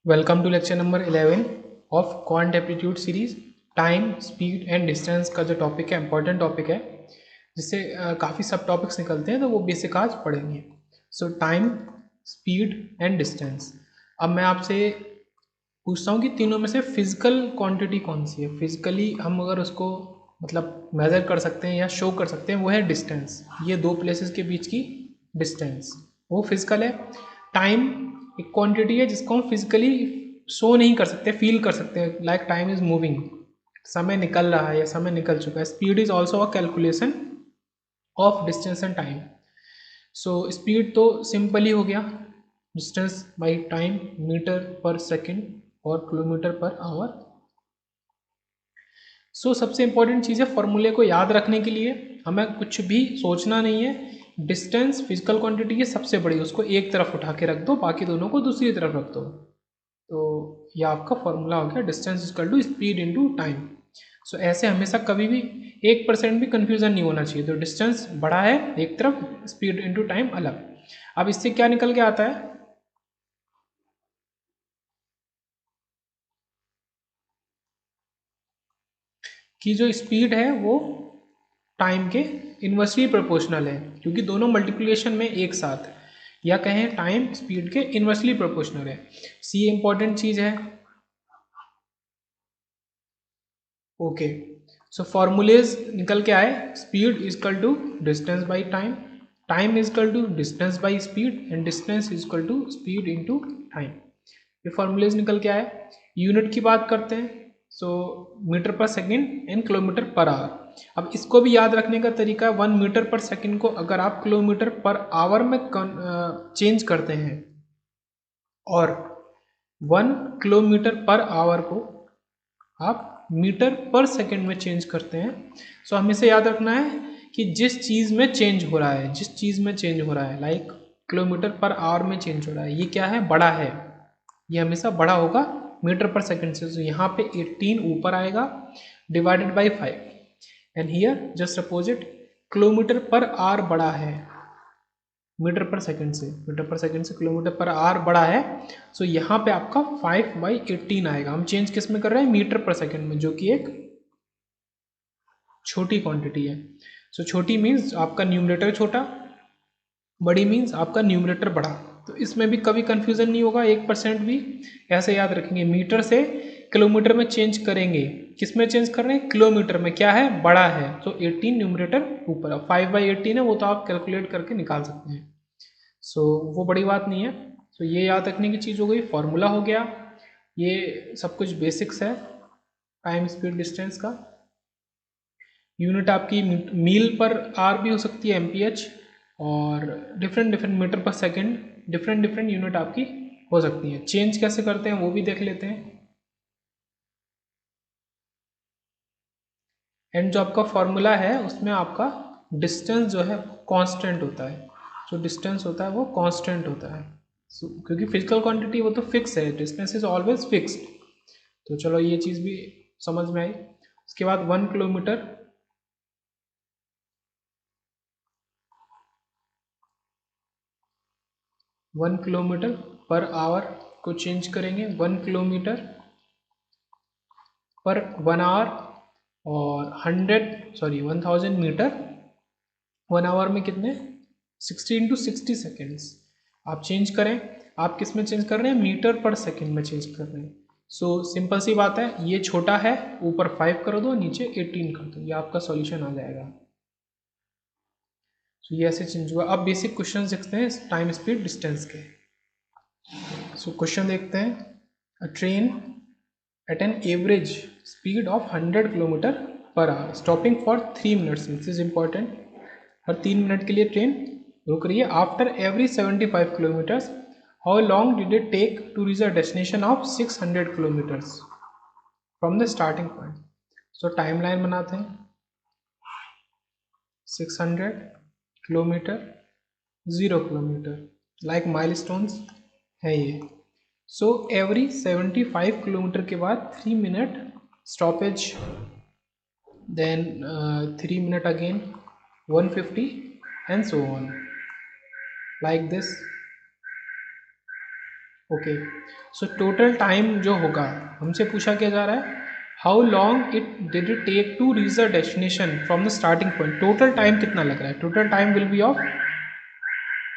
Welcome to lecture number 11 of quant aptitude series. Time, speed and distance का जो topic है important topic है, जिससे काफ़ी सब टॉपिक्स निकलते हैं, तो वो बेसिक आज पढ़ेंगे। सो टाइम, स्पीड एंड डिस्टेंस। अब मैं आपसे पूछता हूँ कि तीनों में से फिजिकल क्वांटिटी कौन सी है। फिजिकली हम अगर उसको मतलब मेज़र कर सकते हैं या शो कर सकते हैं, वो है डिस्टेंस। ये दो प्लेसेस के बीच की डिस्टेंस वो फिजिकल है। टाइम एक क्वांटिटी है जिसको हम फिजिकली शो नहीं कर सकते, फील कर सकते हैं, लाइक टाइम इज मूविंग, समय निकल रहा है या समय निकल चुका है। Speed is also a calculation of distance and time. So speed तो सिंपल ही हो गया, distance by time, metre per second और किलोमीटर पर आवर। सो सबसे इंपॉर्टेंट चीज़ है, फॉर्मूले को याद रखने के लिए हमें कुछ भी सोचना नहीं है। डिस्टेंस फिजिकल क्वांटिटी है सबसे बड़ी, उसको एक तरफ उठा के रख दो, बाकी दोनों को दूसरी तरफ रख दो। तो ये आपका फॉर्मूला हो गया, distance equal to speed into time. So ऐसे हमेशा कभी भी 1% भी कंफ्यूजन नहीं होना चाहिए। तो डिस्टेंस बड़ा है एक तरफ, स्पीड इनटू टाइम अलग। अब इससे क्या निकल के आता है कि जो स्पीड है वो टाइम के इन्वर्सली प्रोपोर्शनल है, क्योंकि दोनों मल्टीप्लिकेशन में एक साथ, या कहें टाइम स्पीड के इन्वर्सली प्रोपोर्शनल है। सी इंपॉर्टेंट चीज़ है। ओके, सो फॉर्मूलेज निकल के आए, speed is equal to distance by time, time is equal to distance by speed and distance is equal to speed into time. ये फॉर्मूलेज निकल के आए। यूनिट की बात करते हैं, so metre per second and kilometre per hour. अब इसको भी याद रखने का तरीका, 1 मीटर पर सेकेंड को अगर आप किलोमीटर पर आवर में चेंज करते हैं और 1 किलोमीटर पर आवर को आप मीटर पर सेकेंड में चेंज करते हैं, सो हमें से याद रखना है कि जिस चीज़ में चेंज हो रहा है, जिस चीज़ में चेंज हो रहा है, लाइक किलोमीटर पर आवर में चेंज हो रहा है, ये क्या है, बड़ा है। ये हमेशा बड़ा होगा मीटर पर सेकेंड से। तो यहाँ पे 18 ऊपर आएगा divided by 5, and here just opposite, kilometre per our बड़ा है मीटर पर सेकंड से, मीटर पर सेकंड से किलोमीटर पर आवर बड़ा है। सो यहाँ पे आपका 5/18 आएगा। हम चेंज किस में कर रहे हैं, मीटर पर सेकंड में, जो कि एक छोटी क्वांटिटी है। सो छोटी मीन्स आपका न्यूमरेटर छोटा, बड़ी मीन्स आपका न्यूमरेटर बड़ा। तो इसमें भी कभी कंफ्यूजन नहीं होगा 1% भी। ऐसे याद रखेंगे, मीटर से किलोमीटर में चेंज करेंगे, किस में चेंज कर रहे हैं, किलोमीटर में, क्या है, बड़ा है। तो 18 न्यूमरेटर ऊपर, 5/18 है, वो तो आप कैलकुलेट करके निकाल सकते हैं। सो वो बड़ी बात नहीं है। सो ये याद रखने की चीज़ हो गई, फॉर्मूला हो गया, ये सब कुछ बेसिक्स है टाइम स्पीड डिस्टेंस का। यूनिट आपकी मील पर आर भी हो सकती है, एमपीएच, और डिफरेंट डिफरेंट मीटर पर सेकंड, डिफरेंट डिफरेंट यूनिट आपकी हो सकती हैं। चेंज कैसे करते हैं वो भी देख लेते हैं। एंड जो आपका फॉर्मूला है उसमें आपका डिस्टेंस जो है कांस्टेंट होता है, जो डिस्टेंस होता है वो कांस्टेंट होता है। क्योंकि फिजिकल क्वांटिटी वो तो फिक्स है, डिस्टेंस इज ऑलवेज फिक्स्ड। तो चलो ये चीज़ भी समझ में आई। उसके बाद 1 किलोमीटर, 1 किलोमीटर पर आवर को चेंज करेंगे, 1 किलोमीटर पर 1 आवर, और 1000 मीटर 1 आवर में कितने, 60 × 60 सेकेंड्स। आप चेंज करें, आप किस में चेंज कर रहे हैं, मीटर पर सेकेंड में चेंज कर रहे हैं। सो सिंपल सी बात है, ये छोटा है, ऊपर 5 कर दो, नीचे 18 कर दो, ये आपका सॉल्यूशन आ जाएगा। सो ये ऐसे चेंज हुआ। अब बेसिक क्वेश्चन देखते हैं टाइम स्पीड डिस्टेंस के। सो क्वेश्चन देखते हैं, a train at an average speed of 100 kilometre per hour stopping for 3 minutes, this is important. हर 3 मिनट के लिए ट्रेन रुक रही है। After every 75 kilometres, how long did it take to reach a destination of 600 kilometres from the starting point. So time line बनाते हैं, 600 kilometre, 0 kilometre, like milestones है ये। सो एवरी 75 किलोमीटर के बाद 3 minute stoppage, then 3 minute again, 150 and so on, like this. Okay, so total time जो होगा, हमसे पूछा क्या जा रहा है, how long it did it take to reach the destination from the starting point. Total time कितना लग रहा है, total time will be of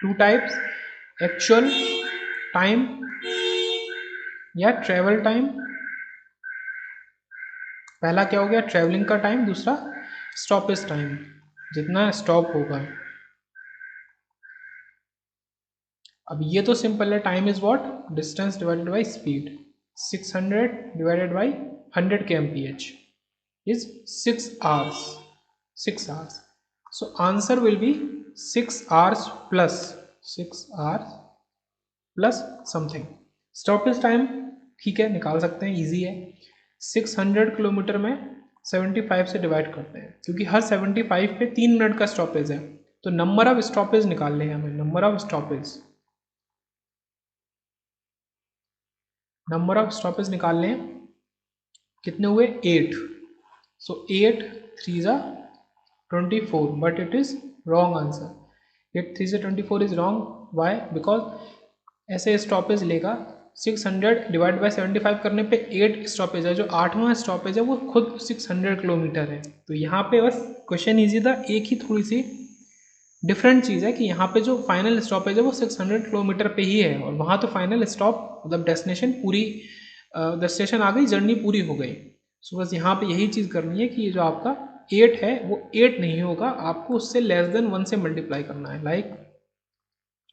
two types, actual time या ट्रेवल टाइम। पहला क्या हो गया, ट्रेवलिंग का टाइम, दूसरा स्टॉपेज टाइम, जितना स्टॉप होगा। अब ये तो सिंपल है, time is what, distance divided by speed. 600 divided by 100 kmph is 6 hours, 6 hours. So answer will be 6 hours plus 6 hours plus something. Stoppage time ठीक है, निकाल सकते हैं, इजी है। 600 किलोमीटर में 75 से डिवाइड करते हैं, क्योंकि हर 75 पे 3 मिनट का स्टॉपेज है, तो नंबर ऑफ स्टॉपेज निकालने हैं हमें। नंबर ऑफ स्टॉपेज निकालने हैं, कितने हुए, 8। सो 8 3 ज़ा 24, but it is wrong answer. 8 3 से 24 इज रॉन्ग, वाई, बिकॉज ऐसे स्टॉपेज लेगा। 600 डिवाइड बाय 75 करने पे 8 स्टॉपेज है, जो 8वां स्टॉपेज है वो खुद 600 किलोमीटर है। तो यहाँ पे बस क्वेश्चन ईजी था, एक ही थोड़ी सी डिफरेंट चीज़ है कि यहाँ पे जो फाइनल स्टॉपेज है वो 600 किलोमीटर पे ही है, और वहाँ तो फाइनल स्टॉप मतलब डेस्टिनेशन पूरी, डेस्टिनेशन आ गई, जर्नी पूरी हो गई। सो बस यहाँ पे यही चीज़ करनी है कि ये जो आपका 8 है वो 8 नहीं होगा, आपको उससे लेस देन 1 से मल्टीप्लाई करना है, लाइक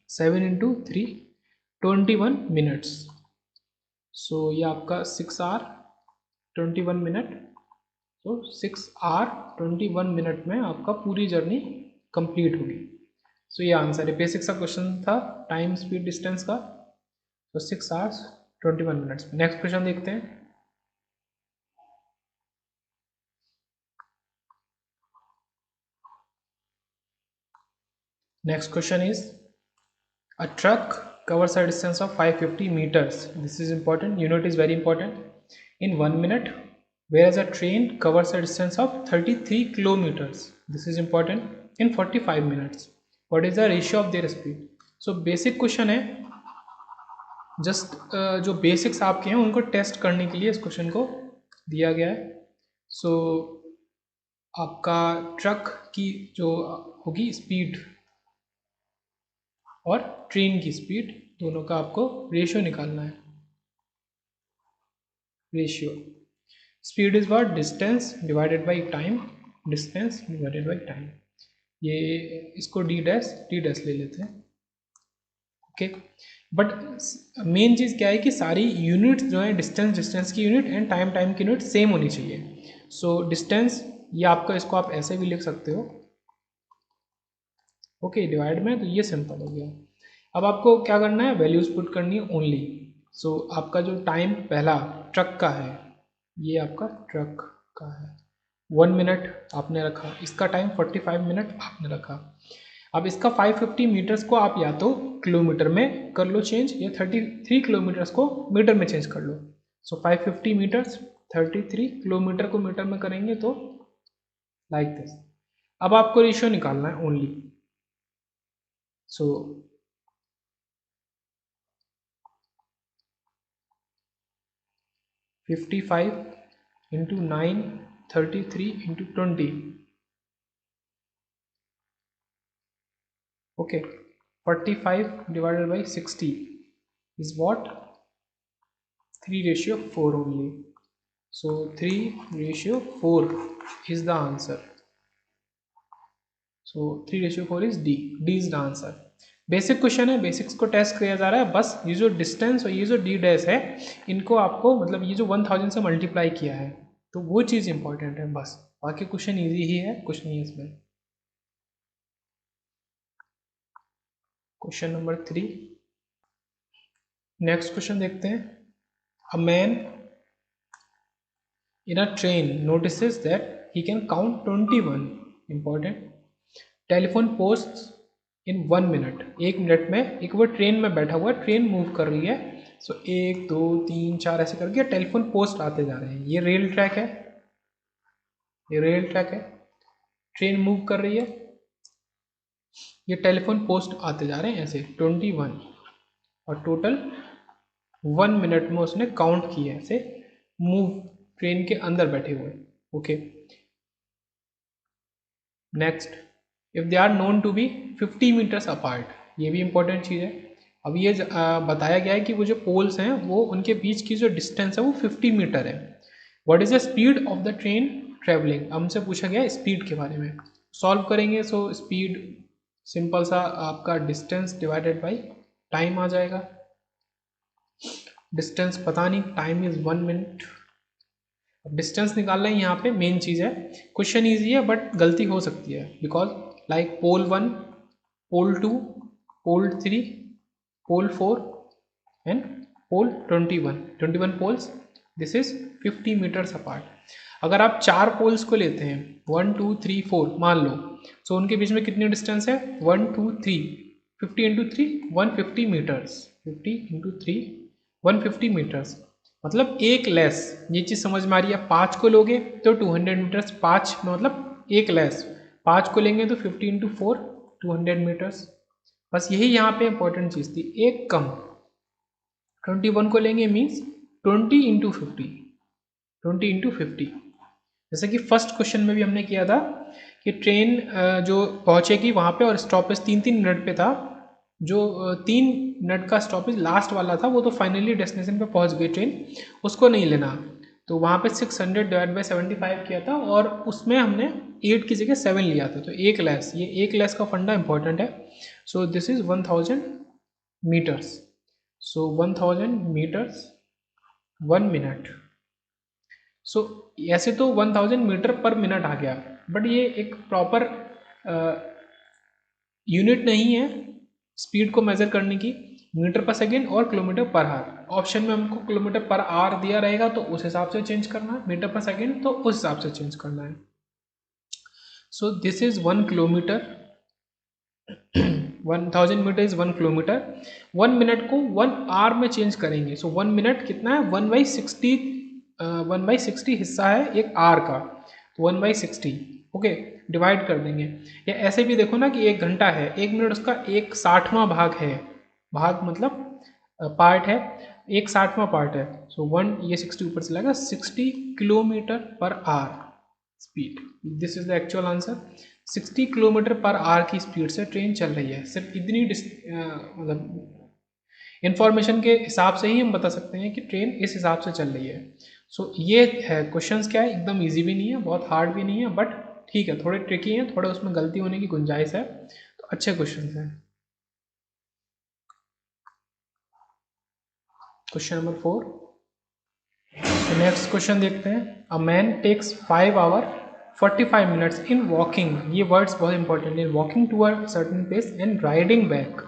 7 इंटू 3 21 मिनट्स। सो ये आपका 6 आवर 21 मिनट, तो 6 आवर 21 मिनट में आपका पूरी जर्नी कंप्लीट होगी। सो ये आंसर है, बेसिक सा क्वेश्चन था टाइम स्पीड डिस्टेंस का। तो 6 आवर्स 21 मिनट्स। नेक्स्ट क्वेश्चन देखते हैं। Next question is, a truck covers a distance of 550 meters. This is important, unit is very important, in 1 minute, whereas a train covers a distance of 33 kilometers. This is important, in 45 minutes. What is the ratio of their speed? So basic question है, just जो basics आपके हैं उनको test करने के लिए इस question को दिया गया है। सो आपका ट्रक की जो होगी स्पीड और ट्रेन की स्पीड, दोनों का आपको रेशियो निकालना है। Ratio, speed is what, distance divided by time, distance divided by time. ये इसको डी डैश ले लेते हैं, ओके। बट मेन चीज़ क्या है कि सारी यूनिट्स जो है, डिस्टेंस की यूनिट एंड टाइम की यूनिट सेम होनी चाहिए। सो डिस्टेंस, ये आपका, इसको आप ऐसे भी लिख सकते हो, ओके, डिवाइड में, तो ये सिंपल हो गया। अब आपको क्या करना है, वैल्यूज पुट करनी है ओनली। सो आपका जो टाइम पहला ट्रक का है, ये आपका ट्रक का है, 1 मिनट आपने रखा, इसका टाइम 45 मिनट आपने रखा। अब इसका 550 मीटर्स को आप या तो किलोमीटर में कर लो चेंज, या 33 किलोमीटर्स को मीटर में चेंज कर लो। सो 550 मीटर्स 33 किलोमीटर को मीटर में करेंगे तो लाइक दिस। अब आपको रेशियो निकालना है only. So 55 into 9, 33 into 20, okay, 45 divided by 60 is what, 3:4 only. So 3:4 is the answer. So 3:4 is D. D is the answer. Basic question है, बेसिक्स को टेस्ट किया जा रहा है। बस ये जो डिस्टेंस और ये जो डी डैश है, इनको आपको मतलब ये जो 1000 से मल्टीप्लाई किया है, तो वो चीज़ इंपॉर्टेंट है बस। बाकी क्वेश्चन इजी ही है, कुछ नहीं है इसमें। क्वेश्चन नंबर 3, नेक्स्ट क्वेश्चन देखते हैं। A man in a train notices that he can count 21 important telephone post in 1 minute, 1 minute में एक वो ट्रेन में बैठा हुआ, ट्रेन मूव कर रही है। सो 1 2 3 4 ऐसे करके टेलीफोन पोस्ट आते जा रहे हैं। ये रेल ट्रैक है, ये रेल ट्रैक है, ट्रेन मूव कर रही है, ये टेलीफोन पोस्ट आते जा रहे हैं ऐसे 21, और टोटल 1 मिनट में उसने काउंट किया ऐसे मूव ट्रेन के अंदर बैठे हुए। Okay, next, if they are known to be 50 metres apart, ये भी इंपॉर्टेंट चीज़ है। अब ये बताया गया है कि वो जो पोल्स हैं वो उनके बीच की जो डिस्टेंस है वो 50 मीटर है। What is the speed of the train travelling, हमसे पूछा गया है स्पीड के बारे में। सॉल्व करेंगे, सो स्पीड सिंपल सा आपका डिस्टेंस डिवाइडेड बाई टाइम आ जाएगा। डिस्टेंस पता नहीं, टाइम इज 1 मिनट। अब डिस्टेंस निकालना ही यहाँ पे मेन चीज़ है। क्वेश्चन ईजी है बट गलती हो सकती है, because like pole 1, pole 2, pole 3, pole 4 and pole 21 poles, this is 50 metres apart. अगर आप 4 पोल्स को लेते हैं 1 2 3 4 मान लो, सो उनके बीच में कितनी डिस्टेंस है 1 2 3, 50 इंटू 3 150 मीटर्स, 50 इंटू 3 150 मीटर्स, मतलब एक लेस। ये चीज़ समझ में आ रही है। 5 को लोगे तो 200 मीटर्स, 5 में मतलब एक लेस, 5 को लेंगे तो 50 इंटू 4 200 मीटर्स। बस यही यहाँ पे इंपॉर्टेंट चीज़ थी, एक कम। 21 को लेंगे मीन्स 20 इंटू 50, 20 इंटू 50। जैसे कि फर्स्ट क्वेश्चन में भी हमने किया था कि ट्रेन जो पहुंचेगी वहां पे और स्टॉपेज 3-3 मिनट पे था। जो 3 मिनट का स्टॉपेज लास्ट वाला था वो तो फाइनली डेस्टिनेशन पे पहुंच गई ट्रेन, उसको नहीं लेना। तो वहाँ पे 600 डिवाइड बाई 75 किया था और उसमें हमने 8 की जगह 7 लिया था। तो एक लेस, ये एक लेस का फंडा इंपॉर्टेंट है। So this is 1000 meters. So 1000 meters 1 minute. So ऐसे तो 1000 मीटर पर मिनट आ गया, बट ये एक प्रॉपर यूनिट नहीं है स्पीड को मेजर करने की। मीटर पर सेकेंड और किलोमीटर पर आवर, ऑप्शन में हमको किलोमीटर पर आवर दिया रहेगा तो उस हिसाब से चेंज करना है, मीटर पर सेकेंड तो उस हिसाब से चेंज करना है। So this is 1 kilometre, 1000 metre is 1 kilometre. 1 minute को 1 आवर में चेंज करेंगे। सो 1 मिनट कितना है 1/60, 1/60 हिस्सा है एक आवर का, तो 1/60। ओके, डिवाइड कर देंगे। या ऐसे भी देखो ना कि 1 घंटा है, 1 मिनट उसका 1/60वां भाग है, भाग मतलब पार्ट है, 1/60वां पार्ट है। सो 1, ये 60 ऊपर से लगा, 60 kilometre per our speed, this is the actual answer. 60 kilometre per our की स्पीड से ट्रेन चल रही है। सिर्फ इतनी मतलब इंफॉर्मेशन के हिसाब से ही हम बता सकते हैं कि ट्रेन इस हिसाब से चल रही है। सो ये है क्वेश्चंस, क्या है एकदम इजी भी नहीं है बहुत हार्ड भी नहीं है, बट ठीक है थोड़े ट्रिकी हैं, थोड़े उसमें गलती होने की गुंजाइश है, तो अच्छे क्वेश्चंस हैं। क्वेश्चन नंबर 4, तो नेक्स्ट क्वेश्चन देखते हैं। A man takes 5 hour 45 minutes in walking, ये वर्ड्स बहुत इंपॉर्टेंट है, walking to a certain place and riding back,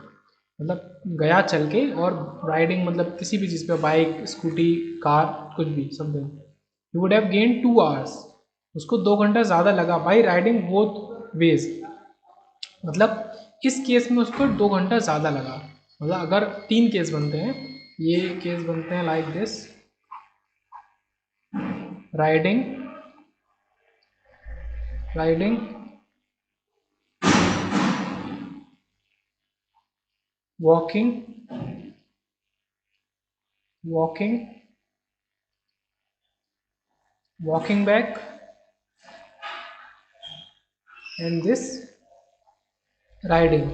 मतलब गया चल के, और राइडिंग मतलब किसी भी चीज़ पे, बाइक स्कूटी कार कुछ भी something. You would have gain 2 hours, उसको 2 घंटा ज़्यादा लगा बाई राइडिंग बोथ वेज, मतलब इस केस में उसको 2 घंटा ज़्यादा लगा। मतलब अगर 3 केस बनते हैं, ये केस बनते हैं like this, riding, riding, walking, walking, walking back, and this riding.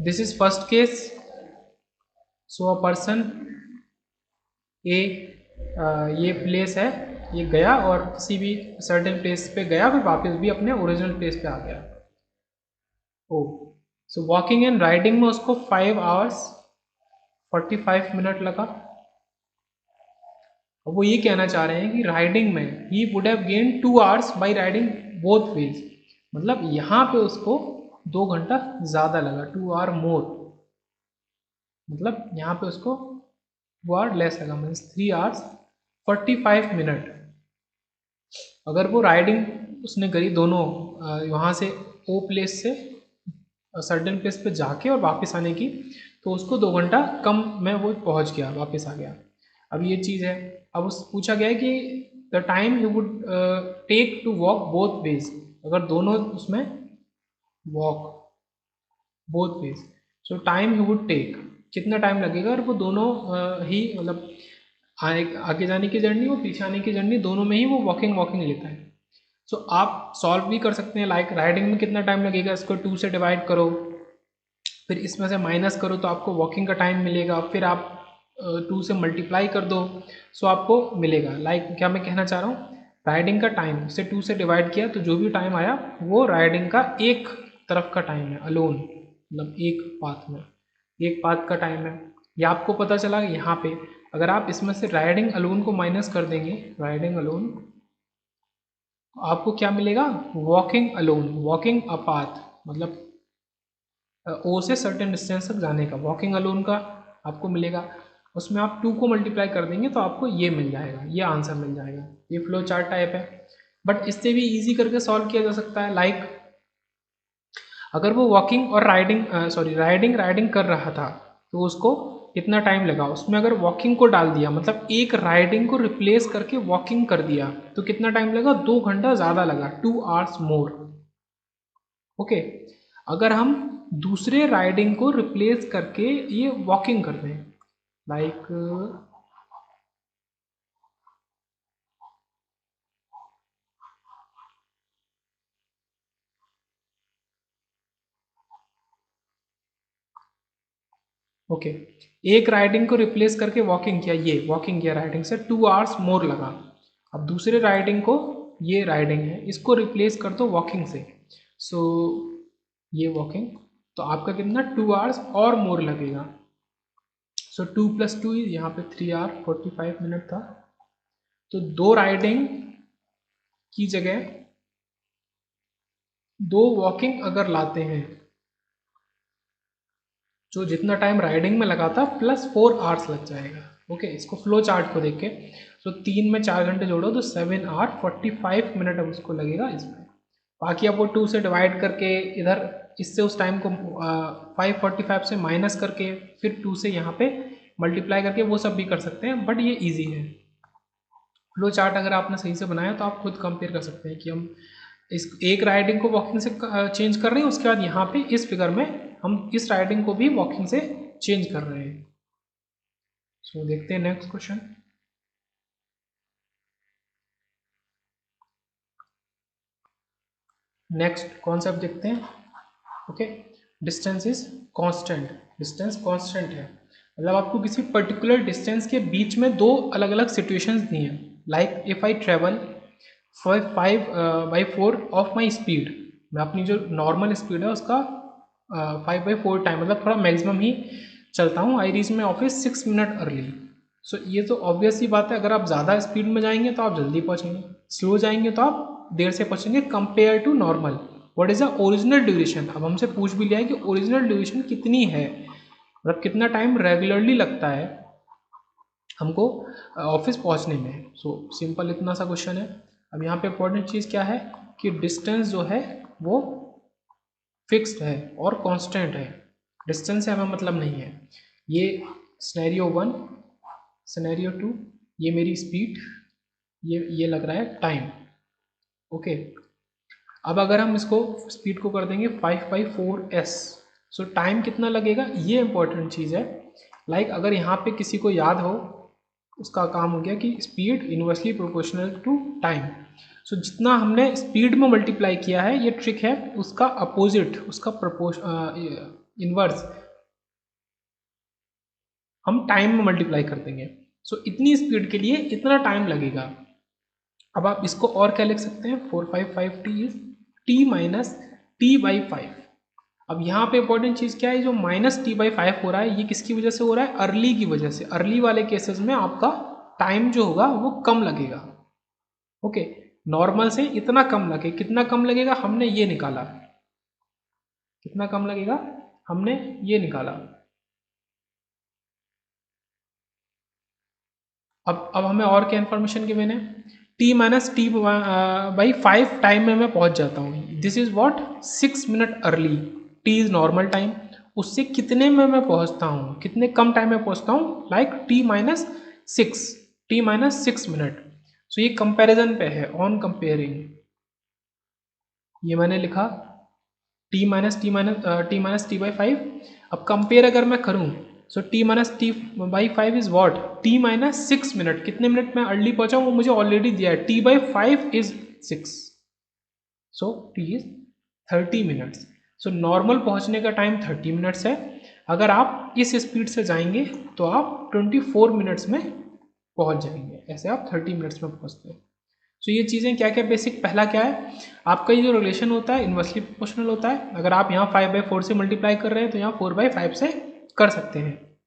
This is first case. So a person A, ये प्लेस है, ये गया और किसी भी सर्टेन प्लेस पे गया, फिर वापस भी अपने ओरिजिनल प्लेस पे आ गया। ओ, सो वॉकिंग एंड राइडिंग में उसको 5 आवर्स 45 मिनट लगा। अब वो ये कहना चाह रहे हैं कि राइडिंग में he would have gain 2 hours by riding both ways, मतलब यहाँ पे उसको 2 घंटा ज़्यादा लगा, 2 आवर मोर, मतलब यहाँ पे उसको 2 आवर लेस लगा, मीन्स 3 आवर्स 45 मिनट। अगर वो राइडिंग उसने करी दोनों, वहाँ से ओ प्लेस से सर्टेन प्लेस पे जाके और वापस आने की, तो उसको 2 घंटा कम में वो पहुँच गया, वापस आ गया। अब ये चीज़ है। अब उस पूछा गया है कि the time you would take to walk both ways, अगर दोनों उसमें walk both ways, so time you would take, कितना टाइम लगेगा, और वो दोनों ही मतलब आगे जाने की जर्नी और पीछे आने की जर्नी दोनों में ही वो वॉकिंग वॉकिंग लेता है। सो आप सॉल्व भी कर सकते हैं, लाइक राइडिंग में कितना टाइम लगेगा, इसको 2 से डिवाइड करो, फिर इसमें से माइनस करो तो आपको वॉकिंग का टाइम मिलेगा, फिर आप 2 से मल्टीप्लाई कर दो, सो आपको मिलेगा। लाइक क्या मैं कहना चाह रहा हूँ, राइडिंग का टाइम से 2 से डिवाइड किया तो जो भी टाइम आया वो राइडिंग का एक तरफ का टाइम है, अलोन, मतलब एक पाथ में, एक पाथ का टाइम है। ये आपको पता चला यहाँ पे। अगर आप इसमें से राइडिंग अलोन को माइनस कर देंगे, राइडिंग अलोन, आपको क्या मिलेगा, walking alone, walking a path, मतलब ओ से सर्टेन डिस्टेंस तक जाने का वॉकिंग अलोन का आपको मिलेगा। उसमें आप 2 को मल्टीप्लाई कर देंगे तो आपको ये मिल जाएगा, ये आंसर मिल जाएगा। ये फ्लो चार्ट टाइप है, बट इससे भी इजी करके सॉल्व किया जा सकता है। लाइक अगर वो वॉकिंग और राइडिंग राइडिंग राइडिंग कर रहा था तो उसको कितना टाइम लगा, उसमें अगर वॉकिंग को डाल दिया, मतलब एक राइडिंग को रिप्लेस करके वॉकिंग कर दिया तो कितना टाइम लगा, 2 घंटा ज़्यादा लगा, 2 आवर्स मोर। ओके, अगर हम दूसरे राइडिंग को रिप्लेस करके ये वॉकिंग कर दें, लाइक ओके, एक राइडिंग को रिप्लेस करके वॉकिंग किया, ये वॉकिंग किया राइडिंग से, 2 आवर्स मोर लगा। अब दूसरे राइडिंग को, ये राइडिंग है, इसको रिप्लेस कर दो वॉकिंग से, सो ये वॉकिंग, तो आपका कितना 2 आवर्स और मोर लगेगा। सो 2 + 2 यहाँ पे 3 आवर 45 मिनट था। तो दो राइडिंग की जगह 2 वॉकिंग अगर लाते हैं, जो जितना टाइम राइडिंग में लगा था +4 आवर्स लग जाएगा। ओके, इसको फ्लो चार्ट को देख के, तो 3 में 4 घंटे जोड़ो तो 7 आवर 45 मिनट अब उसको लगेगा इसमें। बाकी आप वो 2 से डिवाइड करके इधर इससे उस टाइम को 5:45 से माइनस करके फिर 2 से यहाँ पे मल्टीप्लाई करके वो सब भी कर सकते हैं, बट ये ईजी है। फ्लो चार्ट अगर आपने सही से बनाया तो आप खुद कंपेयर कर सकते हैं कि हम इस एक राइडिंग को वॉकिंग से चेंज कर रहे हैं, उसके बाद यहाँ पे इस फिगर में हम इस राइडिंग को भी वॉकिंग से चेंज कर रहे हैं। सो देखते हैं नेक्स्ट क्वेश्चन। नेक्स्ट कॉन्सेप्ट देखते हैं। Okay, distance is constant, distance constant है, मतलब आपको किसी पर्टिकुलर डिस्टेंस के बीच में दो अलग अलग सिचुएशंस दी हैं। Like if I travel 5/4 of my speed, मैं अपनी जो नॉर्मल स्पीड है उसका 5/4 टाइम, मतलब थोड़ा मैक्सिमम ही चलता हूँ, I reach my office 6 minute early. So ये तो ऑब्वियस ही बात है, अगर आप ज़्यादा स्पीड में जाएंगे तो आप जल्दी पहुँचेंगे, स्लो जाएंगे तो आप देर से पहुँचेंगे compare to normal. What is the original duration, अब हमसे पूछ भी लिया है कि ओरिजिनल ड्यूरेशन कितनी है, मतलब कितना टाइम रेगुलरली लगता है हमको ऑफिस पहुंचने में। सो सिंपल इतना सा क्वेश्चन है। अब यहाँ पे इंपॉर्टेंट चीज़ क्या है कि डिस्टेंस जो है वो फिक्स्ड है और कांस्टेंट है, डिस्टेंस से हमें मतलब नहीं है। ये सिनेरियो 1, सिनेरियो 2, ये मेरी स्पीड, ये लग रहा है टाइम। ओके, अब अगर हम इसको स्पीड को कर देंगे 5/4s, सो टाइम कितना लगेगा, ये इंपॉर्टेंट चीज़ है। लाइक अगर यहाँ पे किसी को याद हो, उसका काम हो गया कि speed inversely proportional to time. So जितना हमने स्पीड में मल्टीप्लाई किया है, ये ट्रिक है, उसका अपोजिट, उसका इनवर्स हम टाइम में मल्टीप्लाई कर देंगे। सो इतनी स्पीड के लिए इतना टाइम लगेगा। अब आप इसको और क्या लिख सकते हैं, 4/5 t इज t-t/5। अब यहाँ पे इंपॉर्टेंट चीज़ क्या है, जो -t/5 हो रहा है, ये किसकी वजह से हो रहा है, अर्ली की वजह से। अर्ली वाले केसेस में आपका टाइम जो होगा वो कम लगेगा। ओके, नॉर्मल से इतना कम लगे, कितना कम लगेगा, हमने ये निकाला, कितना कम लगेगा, हमने ये निकाला। अब हमें और क्या इन्फॉर्मेशन गिवन है, t-t/5 टाइम में मैं पहुंच जाता हूँ, this is what 6 minute early, t is normal time, उससे कितने में मैं पहुंचता हूँ, कितने कम टाइम में पहुंचता हूँ, लाइक t-6 मिनट। सो ये कंपैरिजन पे है, ऑन कंपेयरिंग, ये मैंने लिखा t-t/5। अब कंपेयर अगर मैं करूँ so T minus T by 5 is what, T minus 6 minute, कितने मिनट में अर्ली पहुंचा हूँ वो मुझे ऑलरेडी दिया है, T by 5 is 6, so T is 30 minutes. So normal पहुंचने का टाइम 30 मिनट्स है, अगर आप इस स्पीड से जाएंगे तो आप 24 मिनट्स में पहुंच जाएंगे, ऐसे आप 30 मिनट्स में पहुंचते हैं। सो ये चीज़ें क्या क्या बेसिक, पहला क्या है आपका ये जो रिलेशन होता है इन्वर्सली प्रोपोर्शनल होता है, अगर आप यहाँ 5/4 से मल्टीप्लाई कर रहे हैं तो यहाँ 4/5 से कर सकते हैं,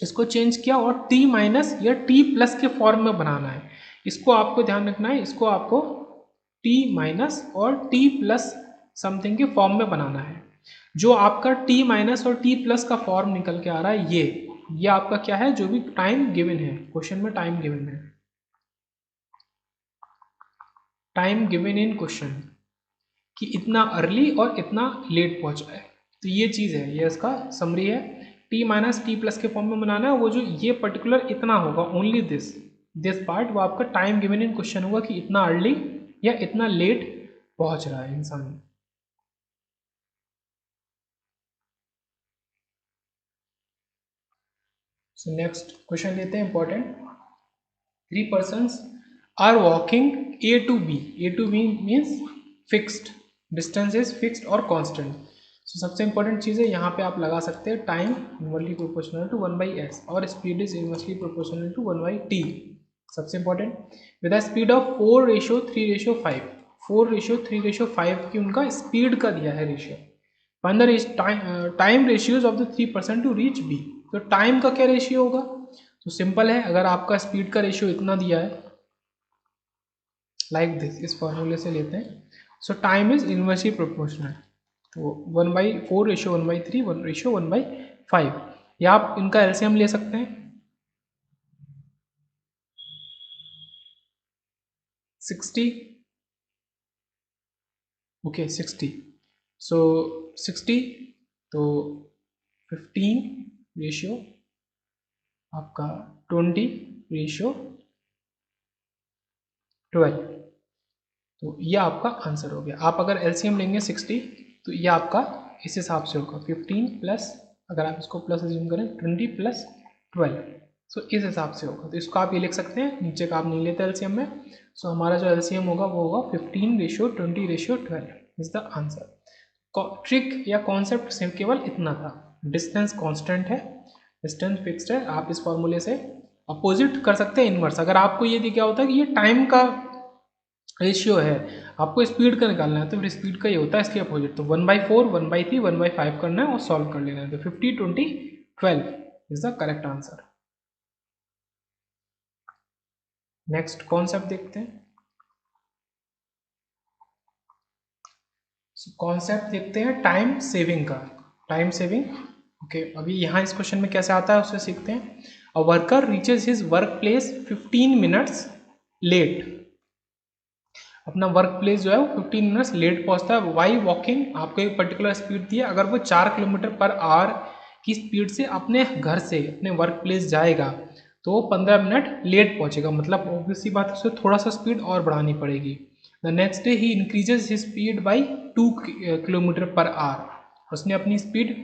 इसको चेंज किया और t माइनस या t प्लस के फॉर्म में बनाना है, इसको आपको ध्यान रखना है, इसको आपको t माइनस और t प्लस समथिंग के फॉर्म में बनाना है। जो आपका t माइनस और t प्लस का फॉर्म निकल के आ रहा है ये आपका क्या है, जो भी टाइम गिवन है क्वेश्चन में, टाइम गिवन है, टाइम गिवन इन क्वेश्चन कि इतना अर्ली और इतना लेट पहुंचा है, तो ये चीज़ है, ये इसका समरी है। t माइनस टी प्लस के फॉर्म में बनाना है, वो जो ये पर्टिकुलर इतना होगा, ओनली दिस पार्ट, वो आपका टाइम गिवन इन क्वेश्चन होगा कि इतना अर्ली या इतना लेट पहुंच रहा है इंसान। सो नेक्स्ट क्वेश्चन लेते हैं important, 3 persons are walking A to B, A to B means fixed, distance is fixed और constant। so सबसे इंपॉर्टेंट चीज़ है यहाँ पे आप लगा सकते हैं time inversely proportional to 1/s और speed is inversely proportional to 1/t। सबसे important with a speed of 4:3:5, 4:3:5 की उनका स्पीड का दिया है ratio, find the time ratios of the 3 person to reach B. तो टाइम का क्या रेशियो होगा, तो सिंपल है, अगर आपका स्पीड का रेशियो इतना दिया है लाइक दिस, इस फॉर्मूले से लेते हैं, सो टाइम इज इनवर्सली प्रोपोर्शनल, तो 1/4:1/3 1:1/5, या आप इनका एलसीएम ले सकते हैं 60, ओके 60, सो 60 तो 15 रेशियो आपका 20:12, तो ये आपका आंसर हो गया। आप अगर एलसीएम लेंगे 60 तो ये आपका इस हिसाब से होगा 15 प्लस, अगर आप इसको प्लस अज्यूम करें 20 प्लस 12, सो इस हिसाब से होगा, तो इसको आप ये लिख सकते हैं, नीचे का आप नहीं लेते एलसीएम में, सो हमारा जो एलसीएम होगा वो होगा 15:20:12 इज द आंसर। ट्रिक या कॉन्सेप्ट केवल इतना था, डिस्टेंस कांस्टेंट है, डिस्टेंस फिक्स्ड है, आप इस फॉर्मूले से अपोजिट कर सकते हैं इनवर्स। अगर आपको ये दिया होता है कि ये टाइम का रेशियो है, आपको स्पीड का निकालना है, तो फिर स्पीड का ये होता है इसके अपोजिट, तो 1/4 1/3 1/5 करना है और सॉल्व कर लेना है, तो 50:20:12 is the correct answer. Next concept देखते हैं, कॉन्सेप्ट देखते हैं टाइम सेविंग का, टाइम सेविंग, ओके अभी यहाँ इस क्वेश्चन में कैसे आता है उसे सीखते हैं। A worker reaches his work place 15 minutes late, अपना वर्क प्लेस जो है वो 15 मिनट्स लेट पहुंचता है, वाई वॉकिंग, आपको एक पर्टिकुलर स्पीड दी है, अगर वो 4 किलोमीटर पर आवर की स्पीड से अपने घर से अपने वर्क प्लेस जाएगा तो वो 15 मिनट लेट पहुंचेगा, मतलब ऑब्वियसली बात है उसे थोड़ा सा स्पीड और बढ़ानी पड़ेगी। The next day he increases his speed by 2 kilometre per our, उसने अपनी स्पीड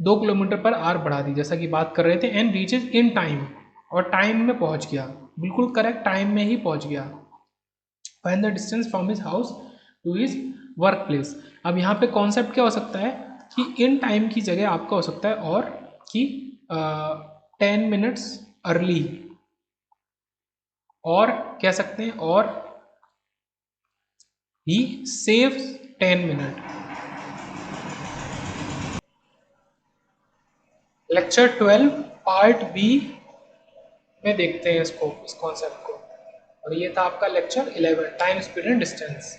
2 किलोमीटर पर आवर बढ़ा दी, जैसा कि बात कर रहे थे, एंड रीचेज इन टाइम, और टाइम में पहुंच गया, बिल्कुल करेक्ट टाइम में ही पहुंच गया। Find the distance from his house to his work place. अब यहाँ पे कॉन्सेप्ट क्या हो सकता है कि इन टाइम की जगह आपका हो सकता है और कि 10 मिनट्स अर्ली, और कह सकते हैं और he saves 10 minute. Lecture 12 part B में देखते हैं इसको, इस कॉन्सेप्ट को, और ये था आपका lecture 11 time speed and distance.